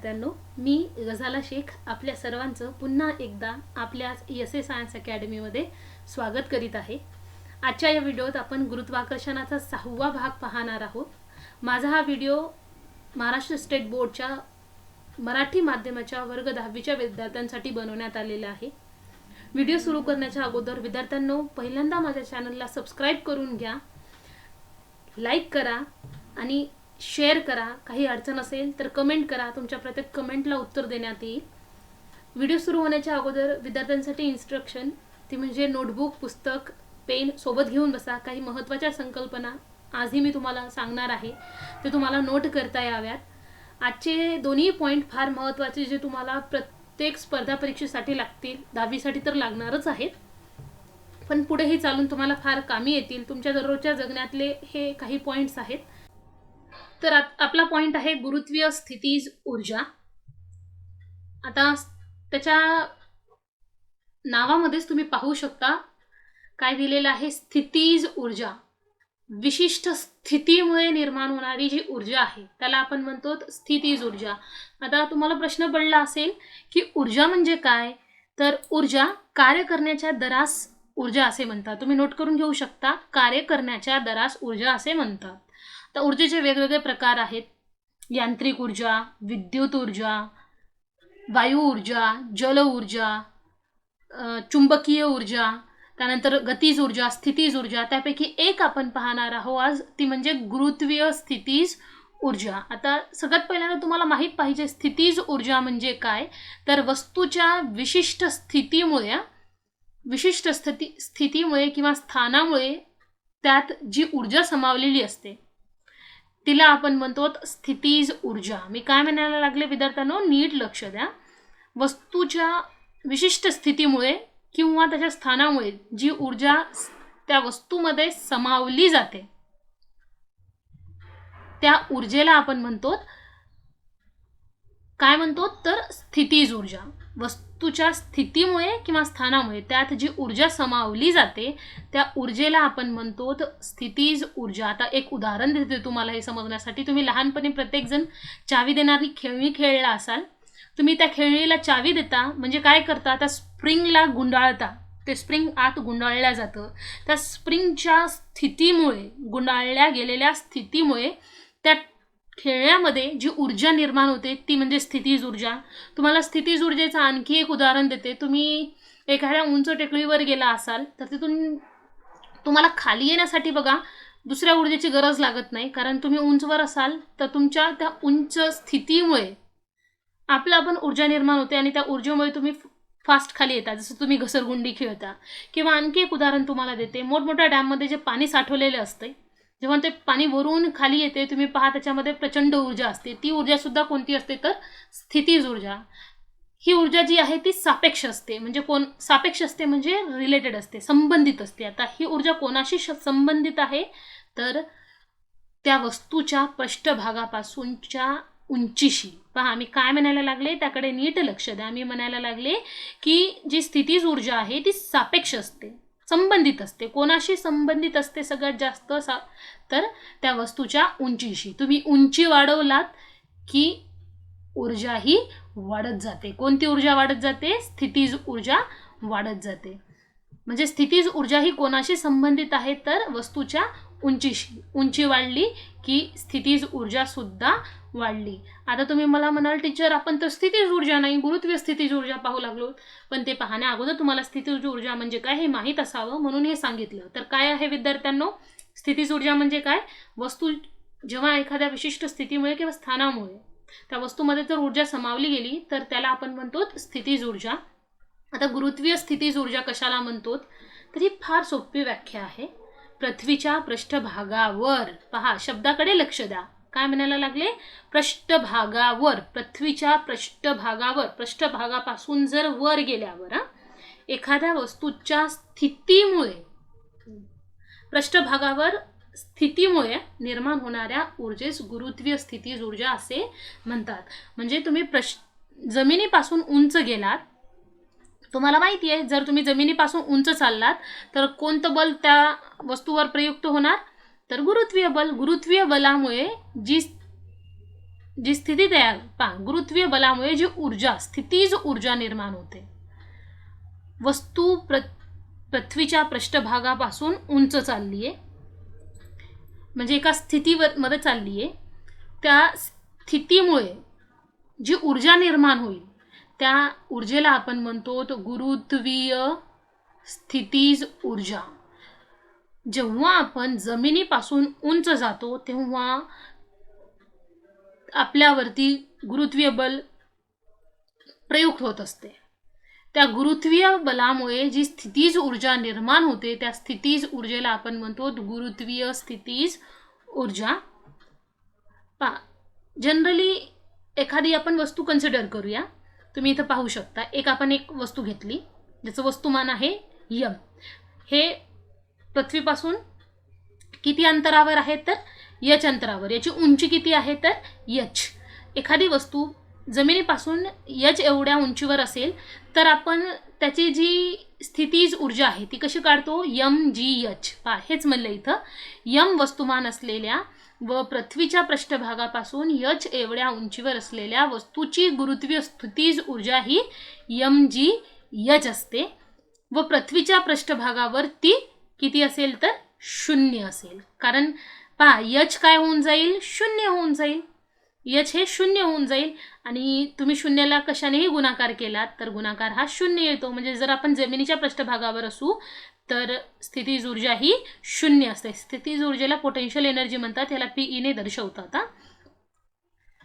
विद्यार्थ्यांनो, मी गझाला शेख आपल्या सर्वांचं पुन्हा एकदा आपल्या एस ए सायन्स अकॅडमीमध्ये स्वागत करीत आहे. आजच्या या व्हिडिओत आपण गुरुत्वाकर्षणाचा 6वा भाग पाहणार आहोत. माझा हा व्हिडिओ महाराष्ट्र स्टेट बोर्डच्या मराठी माध्यमाच्या वर्ग 10वीच्या विद्यार्थ्यांसाठी बनवण्यात आलेला आहे. व्हिडिओ सुरू करण्याच्या अगोदर विद्यार्थ्यांनो, पहिल्यांदा माझ्या चॅनलला सबस्क्राईब करून घ्या, लाईक करा आणि शेअर करा. काही अडचण असेल तर कमेंट करा, तुमच्या प्रत्येक कमेंटला उत्तर देण्यात येईल. व्हिडिओ सुरू होण्याच्या अगोदर विद्यार्थ्यांसाठी इन्स्ट्रक्शन, ती म्हणजे नोटबुक, पुस्तक, पेन सोबत घेऊन बसा. काही महत्त्वाच्या संकल्पना आजही मी तुम्हाला सांगणार आहे, ते तुम्हाला नोट करता याव्यात. आजचे दोन्ही पॉईंट फार महत्त्वाचे, जे तुम्हाला प्रत्येक स्पर्धा परीक्षेसाठी लागतील. 10वीसाठी तर लागणारच आहेत, पण पुढेही चालून तुम्हाला फार कामी येतील. तुमच्या दररोजच्या जगण्यातले हे काही पॉईंट्स आहेत. तर आपला पॉईंट आहे गुरुत्वीय स्थितीज ऊर्जा. आता त्याच्या नावामध्येच तुम्ही पाहू शकता काय दिलेलं आहे, स्थितीज ऊर्जा. विशिष्ट स्थितीमुळे निर्माण होणारी जी ऊर्जा आहे त्याला आपण म्हणतो स्थितीज ऊर्जा. आता तुम्हाला प्रश्न पडला असेल की ऊर्जा म्हणजे काय, तर ऊर्जा कार्य करण्याच्या दरास ऊर्जा असे म्हणतात. तुम्ही नोट करून घेऊ शकता, कार्य करण्याच्या दरास ऊर्जा असे म्हणतात. तर ऊर्जेचे वेगवेगळे प्रकार आहेत. यांत्रिक ऊर्जा, विद्युत ऊर्जा, वायू ऊर्जा, जल ऊर्जा, चुंबकीय ऊर्जा, त्यानंतर गतीज ऊर्जा, स्थितीज ऊर्जा. त्यापैकी एक आपण पाहणार आहोत आज, ती म्हणजे गुरुत्वीय स्थितीज ऊर्जा. आता सगळ्यात पहिल्यांदा तुम्हाला माहीत पाहिजे स्थितीज ऊर्जा म्हणजे काय, तर वस्तूच्या विशिष्ट स्थितीमुळे किंवा स्थानामुळे त्यात जी ऊर्जा समावलेली असते तिला आपण म्हणतो स्थितीज ऊर्जा. मी काय म्हणायला लागले विद्यार्थ्यांनो, नीट लक्ष द्या. वस्तूच्या विशिष्ट स्थितीमुळे किंवा त्याच्या स्थानामुळे जी ऊर्जा त्या वस्तूमध्ये समावली जाते त्या ऊर्जेला आपण म्हणतो काय म्हणतो, तर स्थितीज ऊर्जा. वस्तूच्या स्थितीमुळे किंवा स्थानामुळे त्यात जी ऊर्जा समावली जाते त्या ऊर्जेला आपण म्हणतो स्थितीज ऊर्जा. आता एक उदाहरण देते तुम्हाला हे समजण्यासाठी. तुम्ही लहानपणी प्रत्येकजण चावी देणारी खेळणी खेळला असाल. तुम्ही त्या खेळणीला चावी देता म्हणजे काय करता, त्या स्प्रिंगला गुंडाळता. ते स्प्रिंग आत गुंडाळल्या जातं. त्या स्प्रिंगच्या स्थितीमुळे, गुंडाळल्या गेलेल्या स्थितीमुळे त्या खेळण्यामध्ये जी ऊर्जा निर्माण होते ती म्हणजे स्थितीज ऊर्जा. तुम्हाला स्थितीज ऊर्जेचं आणखी एक उदाहरण देते. तुम्ही एखाद्या उंच टेकडीवर गेला असाल तर तिथून तुम्हाला खाली येण्यासाठी बघा दुसऱ्या ऊर्जेची गरज लागत नाही, कारण तुम्ही उंचवर असाल तर तुमच्या त्या उंच स्थितीमुळे आपण ऊर्जा निर्माण होते आणि त्या ऊर्जेमुळे तुम्ही फास्ट खाली येता, जसं तुम्ही घसरगुंडी खेळता. किंवा आणखी एक उदाहरण तुम्हाला देते. मोठमोठ्या डॅममध्ये जे पाणी साठवलेलं असते, जेव्हा ते पाणी वरून खाली येते तुम्ही पहा त्याच्यामध्ये प्रचंड ऊर्जा असते. ती ऊर्जासुद्धा कोणती असते, तर स्थितीज ऊर्जा. ही ऊर्जा जी आहे ती सापेक्ष असते. म्हणजे सापेक्ष असते म्हणजे रिलेटेड असते, संबंधित असते. आता ही ऊर्जा कोणाशी संबंधित आहे, तर त्या वस्तूच्या पृष्ठभागापासूनच्या उंचीशी. पहा मी काय म्हणायला लागले, त्याकडे नीट लक्ष द्या. मी म्हणायला लागले की जी स्थितीज ऊर्जा आहे ती सापेक्ष असते, संबंधित असते. कोणाशी संबंधित असते सगळ्यात जास्त, तर त्या वस्तूच्या उंचीशी. तुम्ही उंची वाढवलात की ऊर्जा ही वाढत जाते. कोणती ऊर्जा वाढत जाते, स्थितीज ऊर्जा वाढत जाते. म्हणजे स्थितीज ऊर्जा ही कोणाशी संबंधित आहे, तर वस्तूच्या उंचीशी. उंची वाढली की स्थितीज ऊर्जा सुद्धा वाढली. आता तुम्ही मला म्हणाल टीचर आपण तर स्थितीज ऊर्जा नाही गुरुत्वीय स्थितीज ऊर्जा पाहू लागलो, पण ते पाहण्या अगोदर तुम्हाला स्थितीज ऊर्जा म्हणजे काय हे माहीत असावं म्हणून हे सांगितलं. तर काय आहे विद्यार्थ्यांनो, स्थितीज ऊर्जा म्हणजे काय, वस्तू जेव्हा एखाद्या विशिष्ट स्थितीमुळे किंवा स्थानामुळे त्या वस्तूमध्ये जर ऊर्जा समावली गेली तर त्याला आपण म्हणतो स्थितीज ऊर्जा. आता गुरुत्वीय स्थितीज ऊर्जा कशाला म्हणतो, तर ही फार सोपी व्याख्या आहे. पृथ्वीच्या पृष्ठभागावर, पहा शब्दाकडे लक्ष द्या, काय म्हणायला लागले, पृष्ठभागावर, पृथ्वीच्या पृष्ठभागावर, पृष्ठभागापासून जर वर गेल्यावर एखाद्या वस्तूच्या स्थितीमुळे, पृष्ठभागावर स्थितीमुळे निर्माण होणाऱ्या ऊर्जेस गुरुत्वीय स्थितीज ऊर्जा असे म्हणतात. म्हणजे तुम्ही जमिनीपासून उंच गेलात, तुम्हाला माहिती आहे जर तुम्ही जमिनीपासून उंच चाललात तर कोणतं बल त्या वस्तूवर प्रयुक्त होणार, तर गुरुत्वीय बल. गुरुत्वीय बलामुळे जी जी स्थिती तयार गुरुत्वीय बलामुळे जी ऊर्जा स्थितीज ऊर्जा निर्माण होते. वस्तू पृथ्वीच्या पृष्ठभागापासून उंच चालली आहे, म्हणजे एका स्थितीवर मध्ये चालली आहे. त्या स्थितीमुळे जी ऊर्जा निर्माण होईल त्या ऊर्जेला आपण म्हणतो गुरुत्वीय स्थितीज ऊर्जा. जेव्हा आपण जमिनीपासून उंच जातो तेव्हा आपल्यावरती गुरुत्वीय बल प्रयुक्त होत असते. त्या गुरुत्वीय बलामुळे जी स्थितीज ऊर्जा निर्माण होते त्या स्थितीज ऊर्जेला आपण म्हणतो गुरुत्वीय स्थितीज ऊर्जा. जनरली एखादी आपण वस्तू कन्सिडर करूया. तुम्ही इथं पाहू शकता, आपण एक वस्तू घेतली ज्याचं वस्तुमान आहे यम. हे पृथ्वीपासून किती अंतरावर आहे तर यच अंतरावर. याची उंची किती आहे तर यच. एखादी वस्तू जमिनीपासून यच एवढ्या उंचीवर असेल तर आपण त्याची जी स्थितीज ऊर्जा आहे ती कशी काढतो, यम जी यच. हेच म्हणलं इथं, यम वस्तुमान असलेल्या व पृथ्वीच्या पृष्ठभागापासून यच एवढ्या उंचीवर असलेल्या वस्तूची गुरुत्वीय स्थितीज ऊर्जा ही यम जी यच असते व पृथ्वीच्या पृष्ठभागावर ती किती असेल तर 0 असेल. कारण यच काय होऊन जाईल, 0 होऊन जाईल. यच हे 0 होऊन जाईल आणि तुम्ही 0ला कशानेही गुणाकार केलात तर गुणाकार हा 0 येतो. म्हणजे जर आपण जमिनीच्या पृष्ठभागावर असू तर स्थितीज ऊर्जा ही 0 असते. स्थितीज ऊर्जेला पोटेन्शियल एनर्जी म्हणतात, याला PE ने दर्शवतात.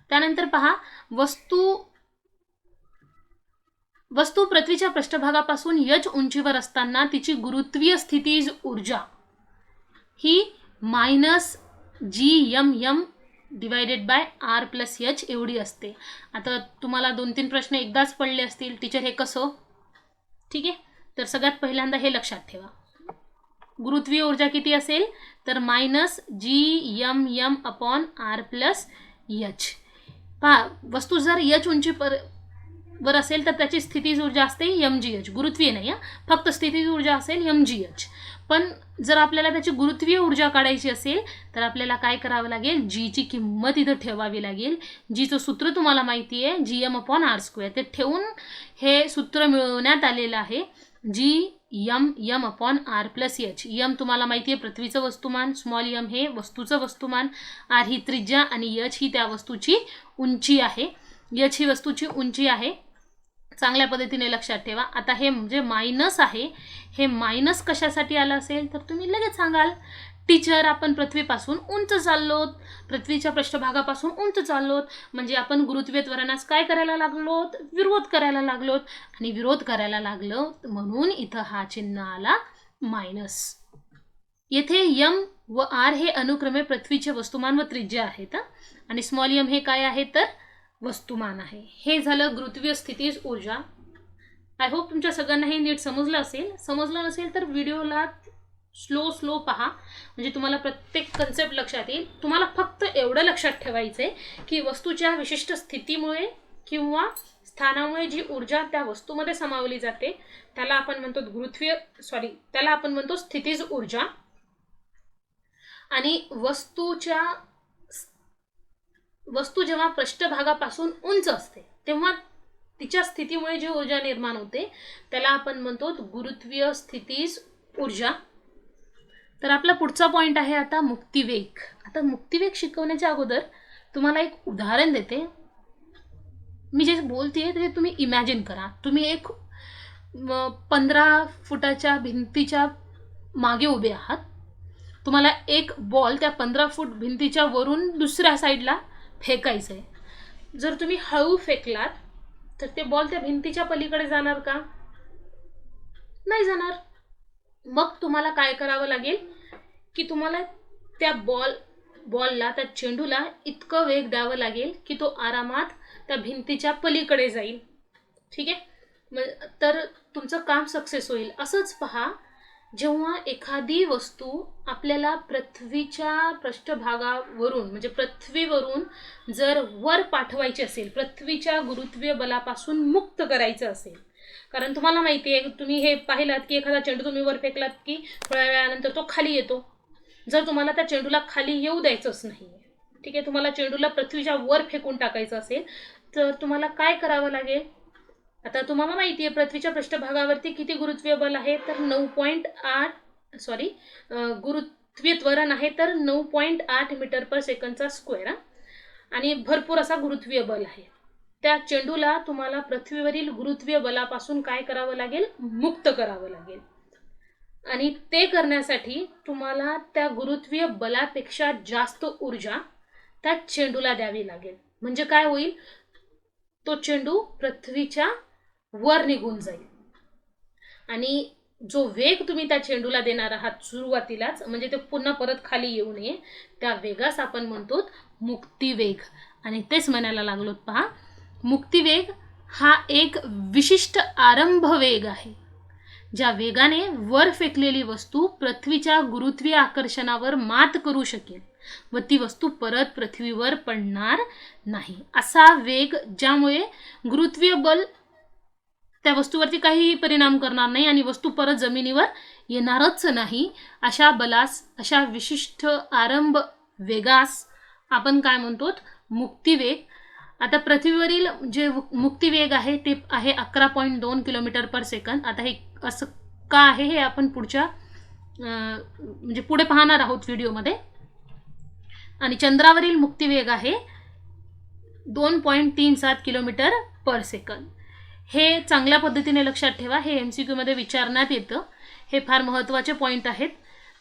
त्यानंतर पहा, वस्तू पृथ्वीच्या पृष्ठभागापासून यच उंचीवर असताना तिची गुरुत्वीय स्थितीज ऊर्जा ही -GMM डिवायडेड बाय R+H एवढी असते. आता तुम्हाला 2-3 प्रश्न एकदाच पडले असतील, टीचर हे कसं. ठीक आहे, तर सगळ्यात पहिल्यांदा हे लक्षात ठेवा, गुरुत्वीय ऊर्जा किती असेल तर -GMM/R+H. वस्तू जर H उंची वर असेल तर त्याची स्थितीज ऊर्जा असते mgh. गुरुत्वीय नाही, फक्त स्थितीज ऊर्जा असेल mgh. पण जर आपल्याला त्याची गुरुत्वीय ऊर्जा काढायची असेल तर आपल्याला काय करावं लागेल, जीची किंमत इथं ठेवावी लागेल. जीचं सूत्र तुम्हाला माहिती आहे GM/R². ते ठेवून हे सूत्र मिळवण्यात आलेलं आहे GMM/R+H. यम तुम्हाला माहिती आहे पृथ्वीचं वस्तुमान, स्मॉल यम हे वस्तूचं वस्तुमान, R ही त्रिज्या आणि H ही त्या वस्तूची उंची आहे. H ही वस्तूची उंची आहे. चांगल्या पद्धतीने लक्षात ठेवा. आता हे म्हणजे मायनस आहे, हे मायनस कशासाठी आलं असेल तर तुम्ही लगेच सांगाल, टीचर आपण पृथ्वीपासून उंच चाललोत, पृथ्वीच्या पृष्ठभागापासून उंच चाललोत म्हणजे आपण गुरुत्वीय त्वरणास काय करायला लागलोत, विरोध करायला लागलोत. आणि विरोध करायला लागलो म्हणून इथं हा चिन्ह आला मायनस. येथे यम व आर हे अनुक्रमे पृथ्वीचे वस्तुमान व त्रिज्या आहेत आणि स्मॉल यम हे काय आहे तर वस्तुमान आहे. हे झालं गुरुत्वीय स्थितीज ऊर्जा. आय होप तुमच्या सगळ्यांना हे नीट समजलं असेल. समजलं नसेल तर व्हिडिओला स्लो पहा, म्हणजे तुम्हाला प्रत्येक कन्सेप्ट लक्षात येईल. तुम्हाला फक्त एवढं लक्षात ठेवायचं आहे की वस्तूच्या विशिष्ट स्थितीमुळे किंवा स्थानामुळे जी ऊर्जा त्या वस्तूमध्ये समावली जाते त्याला आपण म्हणतो त्याला आपण म्हणतो स्थितीज ऊर्जा. आणि वस्तू जेव्हा पृष्ठभागापासून उंच असते तेव्हा तिच्या स्थितीमुळे जी ऊर्जा निर्माण होते त्याला आपण म्हणतो गुरुत्वीय स्थितीज ऊर्जा. तर आपला पुढचा पॉइंट आहे आता मुक्तिवेग. आता मुक्तिवेग शिकवण्याच्या अगोदर तुम्हाला एक उदाहरण देते. मी जे बोलते ते तुम्ही इमॅजिन करा. तुम्ही एक 15 फुटाच्या भिंतीच्या मागे उभे आहात. तुम्हाला एक बॉल त्या 15 फूट भिंतीच्या वरून दुसऱ्या साईडला फेकायचं आहे. जर तुम्ही हळू फेकलात तर ते बॉल त्या भिंतीच्या पलीकडे जाणार का, नाही जाणार. मग तुम्हाला काय करावं लागेल की तुम्हाला त्या बॉलला त्या चेंडूला इतकं वेग द्यावं लागेल की तो आरामात त्या भिंतीच्या पलीकडे जाईल. ठीक आहे, तर तुमचं काम सक्सेस होईल. असंच पहा, जेव्हा एखादी वस्तू आपल्याला पृथ्वीच्या पृष्ठभागावरून म्हणजे पृथ्वीवरून जर वर पाठवायची असेल, पृथ्वीच्या गुरुत्वीय बलापासून मुक्त करायचं असेल, कारण तुम्हाला माहिती आहे, तुम्ही हे पाहिलात की एखादा चेंडू तुम्ही वर फेकलात की थोड्या वेळानंतर तो खाली येतो. जर तुम्हाला त्या चेंडूला खाली येऊ द्यायचंच नाही ठीक आहे, तुम्हाला चेंडूला पृथ्वीच्या वर फेकून टाकायचं असेल तर तुम्हाला काय करावं लागेल? आता तुम्हाला माहिती आहे पृथ्वीच्या पृष्ठभागावरती किती गुरुत्वीय बल आहे, तर 9.8 गुरुत्वीय त्वरण आहे तर 9.8 मीटर पर सेकंडचा स्क्वेअर आणि भरपूर असा गुरुत्वीय बल आहे. त्या चेंडूला तुम्हाला पृथ्वीवरील गुरुत्वीय बलापासून काय करावं लागेल? मुक्त करावं लागेल. आणि ते करण्यासाठी तुम्हाला त्या गुरुत्वीय बलापेक्षा जास्त ऊर्जा त्या चेंडूला द्यावी लागेल. म्हणजे काय होईल? तो चेंडू पृथ्वीच्या वर निघून जाईल आणि जो वेग तुम्ही त्या चेंडूला देणार आहात सुरुवातीलाच, म्हणजे ते पुन्हा परत खाली येऊ नये, त्या वेगास आपण म्हणतो मुक्तिवेग. आणि तेच म्हणायला लागलो पहा, मुक्तिवेग हा एक विशिष्ट आरंभ वेग आहे ज्या वेगाने वर फेकलेली वस्तू पृथ्वीच्या गुरुत्वीय आकर्षणावर मात करू शकेल व ती वस्तू परत पृथ्वीवर पडणार नाही. असा वेग ज्यामुळे गुरुत्वीय बल त्या वस्तूवरती काहीही परिणाम करणार नाही आणि वस्तू परत जमिनीवर येणारच नाही, अशा बलास, अशा विशिष्ट आरंभ वेगास आपण काय म्हणतो? मुक्तिवेग. आता पृथ्वीवरील जे मुक्तिवेग आहे ते आहे 11.2 किलोमीटर पर सेकंद. आता हे असं का आहे हे आपण पुढच्या म्हणजे पुढे पाहणार आहोत व्हिडिओमध्ये. आणि चंद्रावरील मुक्तिवेग आहे 2.37 किलोमीटर पर सेकंद. हे चांगल्या पद्धतीने लक्षात ठेवा, हे MCQ मध्ये विचारण्यात येतं. हे फार महत्त्वाचे पॉईंट आहेत.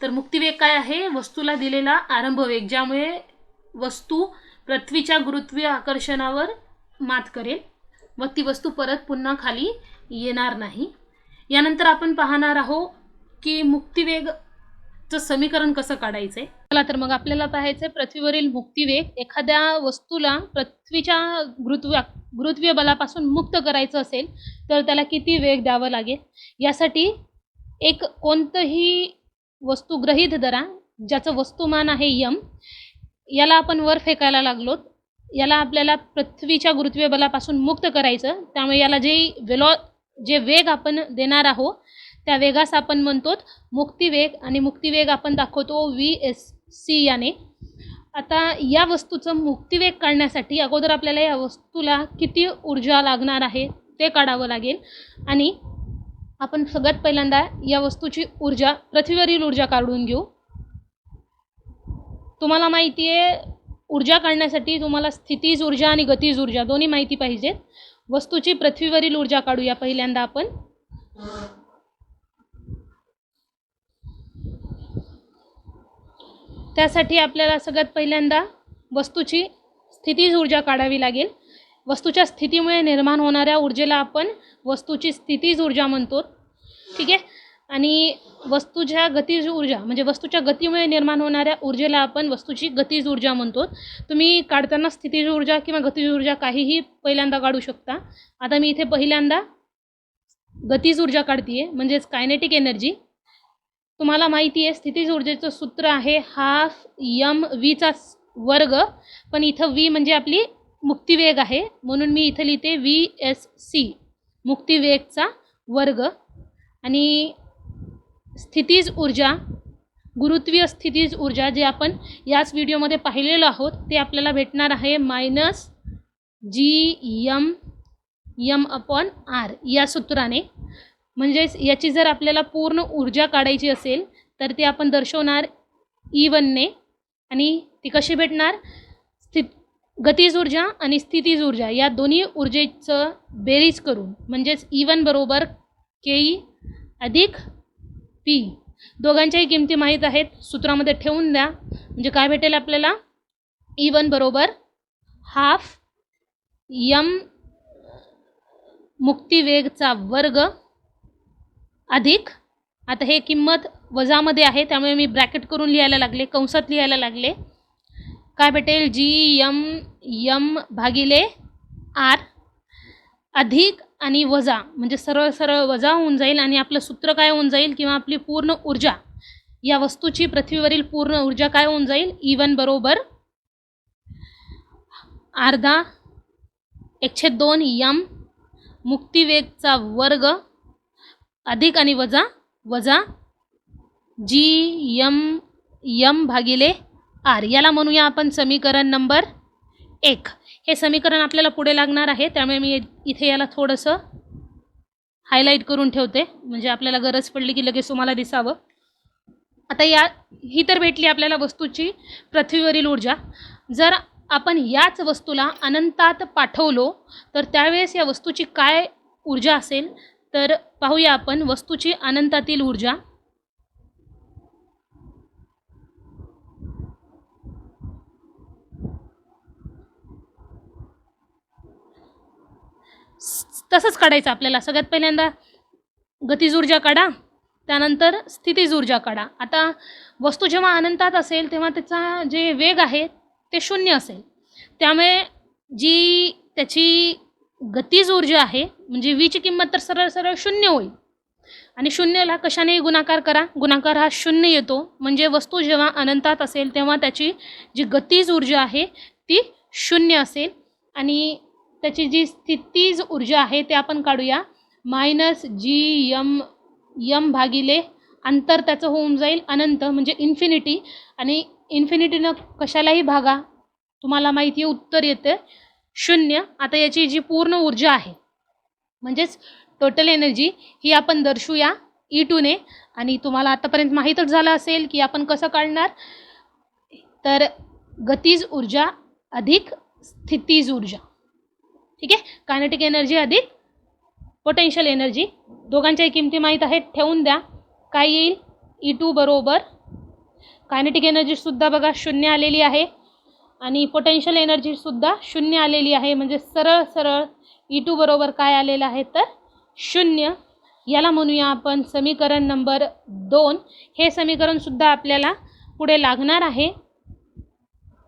तर मुक्तिवेग काय आहे? वस्तूला दिलेला आरंभ वेग ज्यामुळे वस्तू पृथ्वीच्या गुरुत्वीय आकर्षणावर मात करेल व ती वस्तू परत पुन्हा खाली येणार नाही. यानंतर आपण पाहणार आहोत की मुक्तिवेगचं समीकरण कसं काढायचं. चला तर मग आपल्याला पाहायचं पृथ्वीवरील मुक्तिवेग. एखाद्या वस्तूला पृथ्वीच्या गुरुत्वीय बलापासून मुक्त करायचं असेल तर त्याला किती वेग द्यावं लागेल. यासाठी एक कोणतंही वस्तू गृहीत धरा ज्याचं वस्तुमान आहे m, याला आपण वर फेकायला लागलो, याला आपल्याला पृथ्वीच्या गुरुत्वीय बलापासून मुक्त करायचं. त्यामुळे याला जे वेग आपण देणार आहोत त्या वेगास आपण म्हणतो मुक्तिवेग आणि मुक्तिवेग आपण दाखवतो VSC याने. आता या वस्तूचं मुक्तिवेग काढण्यासाठी अगोदर आपल्याला या वस्तूला किती ऊर्जा लागणार आहे ते काढावं लागेल. आणि आपण सगळ्यात पहिल्यांदा या वस्तूची ऊर्जा, पृथ्वीवरील ऊर्जा काढून घेऊ. तुम्हाला माहिती आहे ऊर्जा काढण्यासाठी तुम्हाला स्थितीज ऊर्जा आणि गतीज ऊर्जा दोन्ही माहिती पाहिजेत. वस्तूची पृथ्वीवरील ऊर्जा काढूया पहिल्यांदा आपण. त्यासाठी आपल्याला सगळ्यात पहिल्यांदा वस्तूची स्थितीज ऊर्जा काढावी लागेल. वस्तूच्या स्थितीमुळे निर्माण होणाऱ्या ऊर्जेला आपण वस्तूची स्थितीज ऊर्जा म्हणतो. ठीक आहे. आणि वस्तूच्या गतीज ऊर्जा म्हणजे वस्तूच्या गतीमुळे निर्माण होणाऱ्या ऊर्जेला आपण वस्तूची गतीज ऊर्जा म्हणतो. तुम्ही काढताना स्थितीज ऊर्जा किंवा गतीज ऊर्जा काहीही पहिल्यांदा काढू शकता. आता मी इथे पहिल्यांदा गतीज ऊर्जा काढते आहे म्हणजेच कायनेटिक एनर्जी. तुम्हाला माहिती आहे स्थितीज ऊर्जेचं सूत्र आहे हाफ mv वर्ग, पण इथं v म्हणजे आपली मुक्तिवेग आहे म्हणून मी इथं लिहिते VSC मुक्तिवेगचा वर्ग. आणि स्थितीज ऊर्जा, गुरुत्वीय स्थितीज ऊर्जा जे आपण याच व्हिडिओमध्ये पाहिलेलो आहोत ते आपल्याला भेटणार आहे -gm/r या सूत्राने. म्हणजेच याची जर आपल्याला पूर्ण ऊर्जा काढायची असेल तर ती आपण दर्शवणार E1 ने. आणि ती कशी भेटणार? गतीज ऊर्जा आणि स्थितीज ऊर्जा या दोन्ही ऊर्जेचं बेरीज करून, म्हणजेच E1 बरोबर KE अधिक P. दोघांच्याही किमती माहीत आहेत, सूत्रामध्ये ठेवून द्या. म्हणजे काय भेटेल आपल्याला? E1 बरोबर हाफ m मुक्तिवेगचा वर्ग अधिक, आता हे किंमत वजामध्ये आहे त्यामुळे मी ब्रॅकेट करून लिहायला लागले, कंसात लिहायला लागले. काय भेटेल? GM/r अधिक आणि वजा, म्हणजे सरळ सरळ वजा होऊन जाईल आणि आपलं सूत्र काय होऊन जाईल किंवा आपली पूर्ण ऊर्जा, या वस्तूची पृथ्वीवरील पूर्ण ऊर्जा काय होऊन जाईल? E1 बरोबर अर्धा 1/2 m मुक्तिवेगचा वर्ग अधिक आणि वजा GM/r आर, याला म्हणूया आपण समीकरण नंबर 1. हे समीकरण आपल्याला पुढे लागणार आहे, त्यामुळे मी इथे याला थोडंसं हायलाईट करून ठेवते, म्हणजे आपल्याला गरज पडली की लगेच तुम्हाला दिसावं. आता ही तर भेटली आपल्याला वस्तूची पृथ्वीवरील ऊर्जा. जर आपण याच वस्तूला अनंतात पाठवलो तर त्यावेळेस या वस्तूची काय ऊर्जा असेल, तर पाहूया आपण वस्तूची अनंतातील ऊर्जा. तसंच काढायचं आपल्याला. सगळ्यात पहिल्यांदा गतिज ऊर्जा काढा, त्यानंतर स्थितीज ऊर्जा काढा. आता वस्तू जेव्हा अनंतात असेल तेव्हा त्याचा जे वेग आहे ते 0 असेल, त्यामुळे जी त्याची गतिज ऊर्जा आहे म्हणजे वीची किंमत तर सरळ सरळ 0 होईल. आणि 0ला कशाने गुणाकार करा, गुणाकार हा 0 येतो. म्हणजे वस्तू जेव्हा अनंतात असेल तेव्हा त्याची जी गतिज ऊर्जा आहे ती 0 असेल. आणि त्याची जी स्थितीज ऊर्जा आहे ते आपण काढूया -Gm भागिले अंतर त्याचं होऊन जाईल अनंत म्हणजे इन्फिनिटी. आणि इन्फिनिटीनं कशालाही भागा, तुम्हाला माहिती आहे उत्तर येतं 0. आता याची जी पूर्ण ऊर्जा आहे म्हणजेच टोटल एनर्जी ही आपण दर्शवूया E2 ने. आणि तुम्हाला आतापर्यंत माहीतच झालं असेल की आपण कसं काढणार, तर गतिज ऊर्जा अधिक स्थितीज ऊर्जा. ठीक आहे, कायनेटिक एनर्जी अधिक पोटेन्शियल एनर्जी, दोघांच्याही किमती माहीत आहेत, ठेवून द्या. काय येईल, E2 बरोबर कायनेटिक एनर्जीसुद्धा बघा 0 आलेली आहे आणि पोटेन्शियल एनर्जीसुद्धा 0 आलेली आहे. म्हणजे सरळ सरळ E2 बरोबर काय आलेलं आहे तर 0. याला म्हणूया आपण समीकरण नंबर 2. हे समीकरणसुद्धा आपल्याला पुढे लागणार आहे,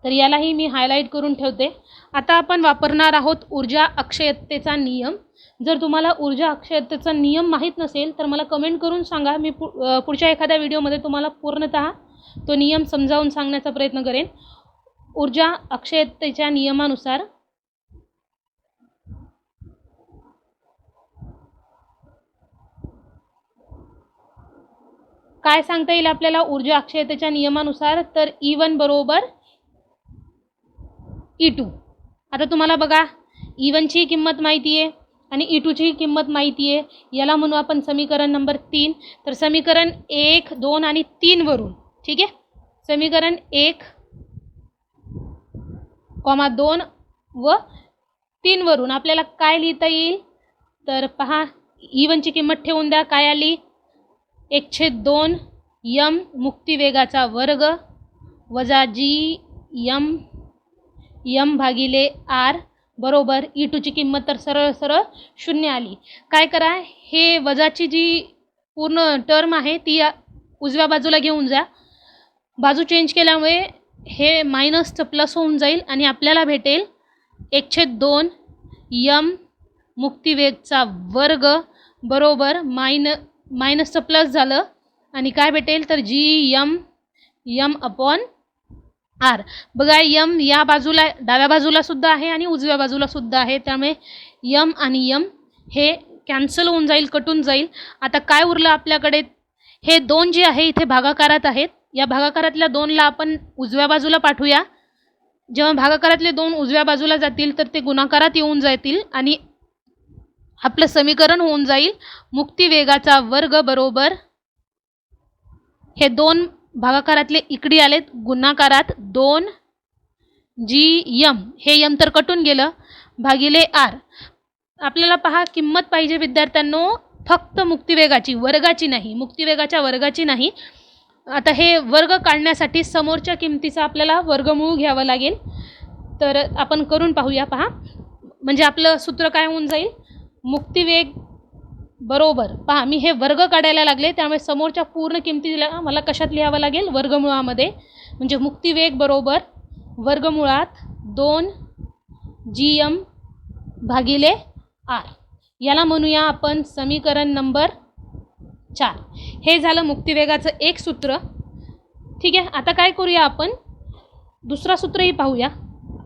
तर यालाही मी हायलाईट करून ठेवते. आता आपण वापरणार आहोत ऊर्जा अक्षय्यतेचा नियम. जर तुम्हाला ऊर्जा अक्षय्यतेचा नियम माहीत नसेल तर मला कमेंट करून सांगा. मी पुढच्या एखाद्या व्हिडिओमध्ये तुम्हाला पूर्णतः तो नियम समजावून सांगण्याचा प्रयत्न करेन. ऊर्जा अक्षय्यतेच्या नियमानुसार काय सांगता येईल आपल्याला ऊर्जा अक्षय्यतेच्या नियमानुसार, तर E1 बरोबर E2. आता तुम्हाला बघा E1ची किंमत माहिती आहे आणि E2ची किंमत माहिती आहे. याला म्हणू आपण समीकरण नंबर 3. तर समीकरण 1, 2 आणि 3 वरून, ठीक आहे, समीकरण 1, 2 व 3 वरून आपल्याला काय लिहिता येईल, तर पहा E1ची किंमत ठेवून द्या. काय आली, 1/2 m मुक्तिवेगाचा वर्ग वजा Gm भागिले R बरोबर E2ची किंमत तर सरळ सरळ 0 आली. काय करा, हे वजाची जी पूर्ण टर्म आहे ती उजव्या बाजूला घेऊन जा. बाजू चेंज केल्यामुळे हे मायनसचं प्लस होऊन जाईल आणि आपल्याला भेटेल 1/2 m मुक्तिवेगचा वर्ग बरोबर मायनसचं प्लस झालं आणि काय भेटेल तर m अपॉन R. बघा m या बाजूला डाव्या बाजूला सुद्धा आहे आणि उजव्या बाजूला सुद्धा आहे, त्यामुळे m आणि m हे कॅन्सल होऊन जाईल, कटून जाईल. आता काय उरलं आपल्याकडे, हे 2 जे आहे इथे भागाकारात आहेत. या भागाकारातल्या 2ला आपण उजव्या बाजूला पाठवूया. जेव्हा भागाकारातले 2 उजव्या बाजूला जातील तर ते गुणाकारात येऊन जातील आणि आपलं समीकरण होऊन जाईल मुक्तिवेगाचा वर्ग बरोबर हे 2 भागाकारातले इकडे आलेत गुणाकारात 2 Gm, हे m तर कटून गेलं, भागिले R. आपल्याला पहा किंमत पाहिजे विद्यार्थ्यांनो फक्त मुक्तिवेगाची, वर्गाची नाही, मुक्तिवेगाच्या वर्गाची नाही. आता हे वर्ग काढण्यासाठी समोरच्या किमतीचा आपल्याला वर्गमूळ घ्यावं लागेल. तर आपण करून पाहूया. पहा म्हणजे आपलं सूत्र काय होऊन जाईल, मुक्तिवेग बरोबर, पहा मी हे वर्ग काढायला लागले त्यामुळे समोरच्या पूर्ण किमतीला मला कशात लिहावं लागेल, वर्गमुळामध्ये. म्हणजे मुक्तिवेग बरोबर वर्गमुळात 2 Gm भागिले R. याला म्हणूया आपण समीकरण नंबर 4. हे झालं मुक्तिवेगाचं एक सूत्र. ठीक आहे, आता काय करूया आपण, दुसरा सूत्रही पाहूया.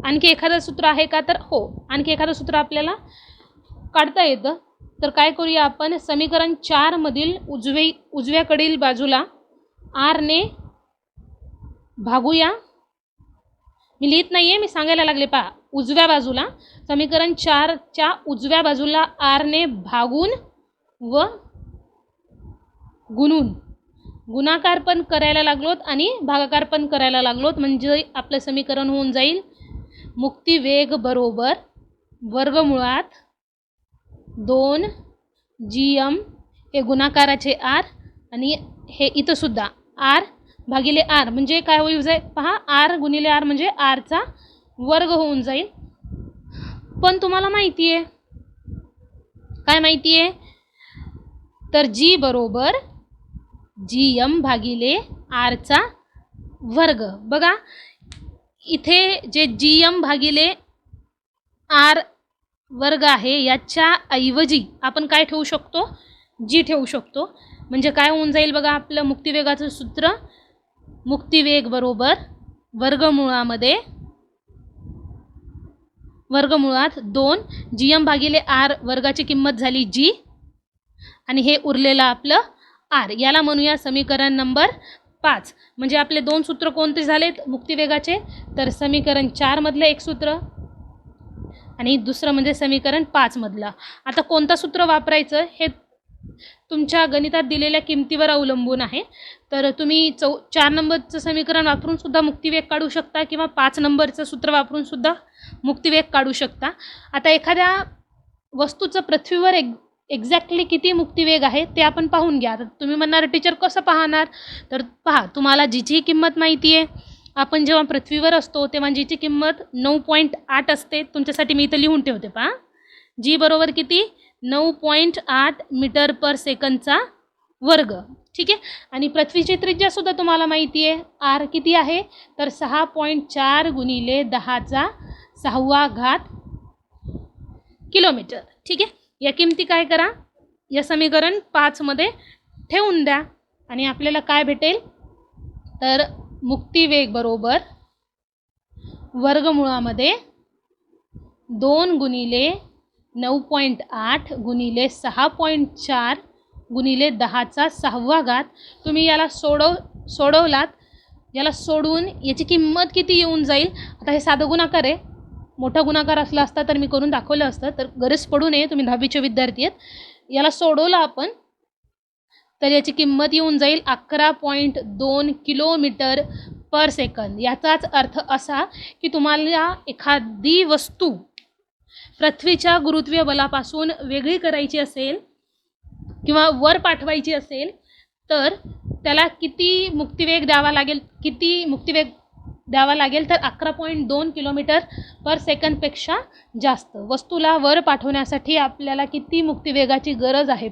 आणखी एखादं सूत्र आहे का, तर हो, आणखी एखादं सूत्र आपल्याला काढता येतं. तर काय करूया आपण, समीकरण 4 मधील उजव्याकडील बाजूला R ने भागूया मी लिहित नाही आहे, मी सांगायला लागले. पहा, उजव्या बाजूला समीकरण 4च्या उजव्या बाजूला आरने भागून व गुणून गुणाकार पण करायला लागलोत आणि भागाकार पण करायला लागलोत. म्हणजे आपलं समीकरण होऊन जाईल मुक्तिवेग बरोबर वर्गमुळात 2gm हे गुणाकाराचे आर आणि हे इथं सुद्धा आर भागिले आर म्हणजे काय होईल जाईल. पहा, आर गुणिले आर म्हणजे आरचा वर्ग होऊन जाईल. पण तुम्हाला माहिती आहे काय माहिती आहे, तर जी बरोबर gm भागिले आरचा वर्ग. बघा इथे जे gm भागिले आर वर्ग आहे याच्या ऐवजी आपण काय ठेवू शकतो, जी ठेवू शकतो. म्हणजे काय होऊन जाईल बघा, आपलं मुक्तिवेगाचं सूत्र मुक्तिवेग बरोबर वर्गमुळात 2gm भागिले आर वर्गाची किंमत झाली जी आणि हे उरलेलं आपलं आर. याला म्हणूया समीकरण नंबर 5. म्हणजे आपले दोन सूत्र कोणते झालेत मुक्तिवेगाचे, तर समीकरण 4 मधलं एक सूत्र आणि दुसरं म्हणजे समीकरण 5 मधलं. आता कोणतं सूत्र वापरायचं हे तुमच्या गणितात दिलेल्या किमतीवर अवलंबून आहे. तर तुम्ही 4 नंबरचं समीकरण वापरून सुद्धा मुक्तिवेग काढू शकता किंवा 5 नंबरचं सूत्र वापरून सुद्धा मुक्तिवेग काढू शकता. आता एखाद्या वस्तूचं पृथ्वीवर एक्झॅक्टली किती मुक्तिवेग आहे ते आपण पाहून घ्या. आता तुम्ही म्हणणार टीचर कसं पाहणार, तर पहा, तुम्हाला जीची किंमत माहिती आहे. आपण जेव्हा पृथ्वीवर असतो तेव्हा जीची किंमत 9.8 असते. तुमच्यासाठी मी इथं लिहून ठेवते. पहा, जी बरोबर किती 9.8 मीटर पर सेकंदचा वर्ग. ठीक आहे. आणि पृथ्वीची त्रिज्या सुद्धा तुम्हाला माहिती आहे, आर किती आहे, तर 6.4 गुणिले 10⁶ किलोमीटर. ठीक आहे. या किमती काय करा, या समीकरण 5 मध्ये ठेवून द्या आणि आपल्याला काय भेटेल, तर मुक्तिवेग बरोबर वर्गमुळामध्ये 2 गुणिले 9.8 गुणिले 6.4 गुणिले 10⁶. तुम्ही याला सोडवलात, याला सोडून याची किंमत किती येऊन जाईल. आता हे साधं गुणाकार आहे, मोठा गुणाकार असला असता तर मी करून दाखवलं असतं, तर गरज पडू नये, तुम्ही 10वीचे विद्यार्थी आहेत. याला सोडवलं आपण तर याची किंमत येऊन जाईल 11.2 किलोमीटर पर सेकंद. याचाच अर्थ असा की तुम्हाला एखादी वस्तू पृथ्वीच्या गुरुत्वीय बलापासून वेगळी करायची असेल किंवा वर पाठवायची असेल तर त्याला किती मुक्तिवेग द्यावा लागेल, तर 11.2 किलोमीटर पर सेकंदपेक्षा जास्त. वस्तूला वर पाठवण्यासाठी आपल्याला किती मुक्तिवेगाची गरज आहे,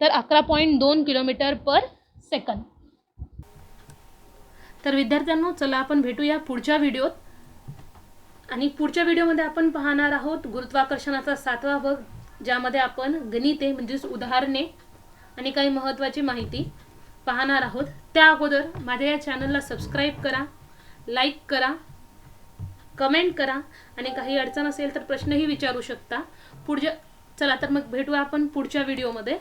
तर 11.2 किलोमीटर पर सेकंद. तर विद्यार्थ्यांनो, चला आपण भेटूया पुढच्या व्हिडिओत. आणि पुढच्या व्हिडिओमध्ये आपण पाहणार आहोत गुरुत्वाकर्षणाचा 7वा भाग, ज्यामध्ये आपण गणिते म्हणजेच उदाहरणे आणि काही महत्त्वाची माहिती पाहणार आहोत. त्या अगोदर माझ्या या चॅनलला सबस्क्राईब करा, लाईक करा, कमेंट करा आणि काही अडचण असेल तर प्रश्नही विचारू शकता. चला तर मग भेटूया आपण पुढच्या व्हिडिओमध्ये.